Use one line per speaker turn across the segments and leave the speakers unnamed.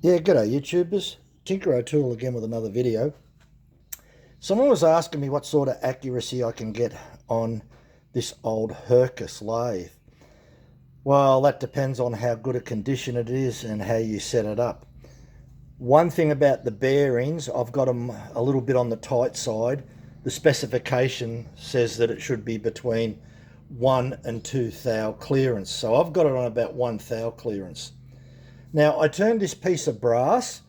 Yeah, g'day YouTubers. Tinker O'Toole again with another video. Someone was asking me what sort of accuracy I can get on this old Hercus lathe. Well, that depends on how good a condition it is and how you set it up. One thing about the bearings, I've got them a little bit on the tight side. The specification says that it should be between 1 and 2 thou clearance. So I've got it on about 1 thou clearance. Now I turned this piece of brass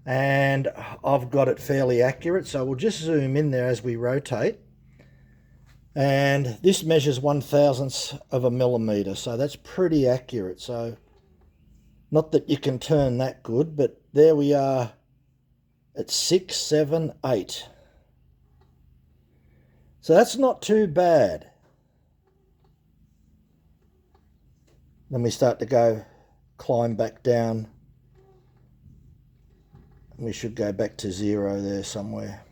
and I've got it fairly accurate, so we'll just zoom in there as we rotate. And this measures 1/1000th of a millimeter, so that's pretty accurate. So not that you can turn that good, but there we are at 6, 7, 8. So that's not too bad. Then we start to climb back down. We should go back to 0 there somewhere.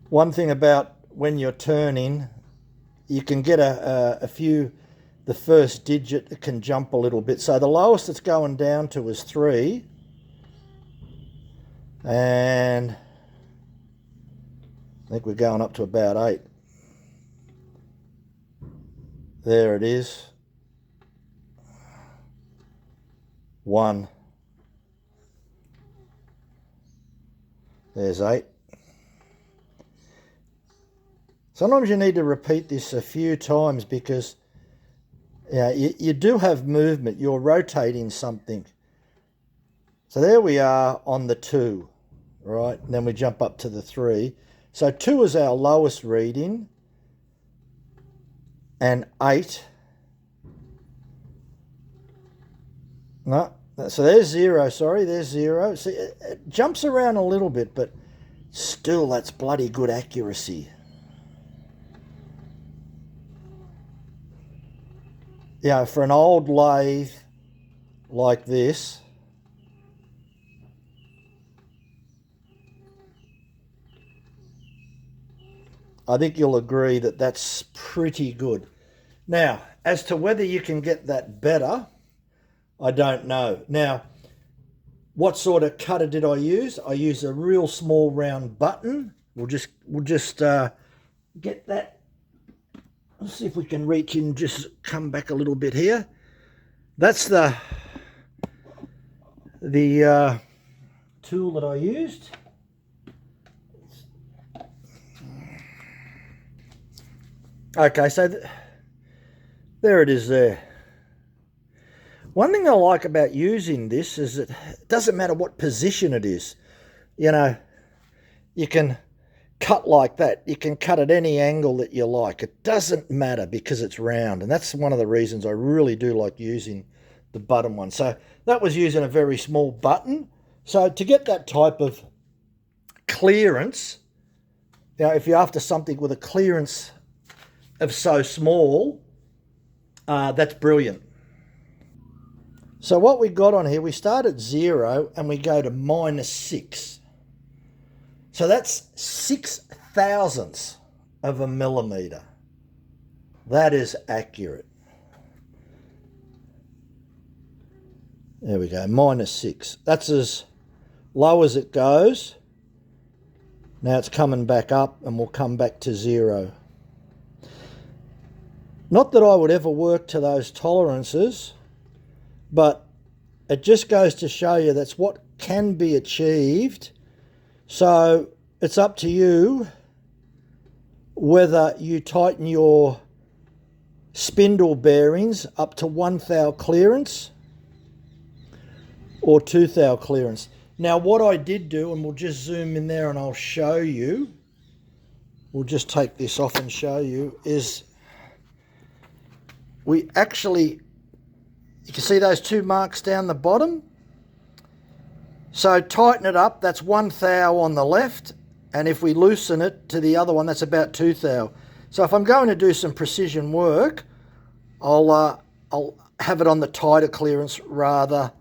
One thing about when you're turning, you can get a few, the first digit can jump a little bit. So the lowest it's going down to is 3. And I think we're going up to about 8. There it is. 1. There's 8. Sometimes you need to repeat this a few times because you do have movement. You're rotating something. So there we are on the 2, right? And then we jump up to the 3. So 2 is our lowest reading. And 8. No, so there's 0, sorry, there's 0. See, it jumps around a little bit, but still that's bloody good accuracy. Yeah, for an old lathe like this, I think you'll agree that that's pretty good. Now, as to whether you can get that better, I don't know. Now, what sort of cutter did I use? I used a real small round button. We'll just get that. Let's see if we can reach in, just come back a little bit here. That's the tool that I used. Okay, so there it is there. One thing I like about using this is that it doesn't matter what position it is. You know, you can cut like that. You can cut at any angle that you like. It doesn't matter because it's round. And that's one of the reasons I really do like using the button one. So that was using a very small button. So to get that type of clearance, if you're after something with a clearance of so small, that's brilliant. So what we got on here, we start at 0 and we go to -6. So that's 6/1000ths of a millimeter. That is accurate. There we go, -6. That's as low as it goes. Now it's coming back up and we'll come back to 0. Not that I would ever work to those tolerances, but it just goes to show you that's what can be achieved. So it's up to you whether you tighten your spindle bearings up to 1 thou clearance or 2 thou clearance. Now what I did do, and we'll just zoom in there and I'll show you, we'll just take this off and show you, is we actually, you can see those 2 marks down the bottom. So tighten it up, that's 1 thou on the left, and if we loosen it to the other one, that's about 2 thou. So if I'm going to do some precision work, I'll have it on the tighter clearance rather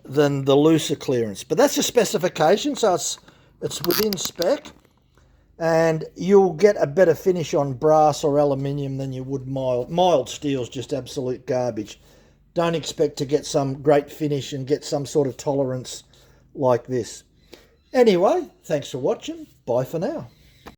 than the looser clearance. But that's a specification, so it's within spec. and you'll get a better finish on brass or aluminium than you would mild. Mild steel's just absolute garbage. Don't expect to get some great finish and get some sort of tolerance like this. Anyway, thanks for watching. Bye for now.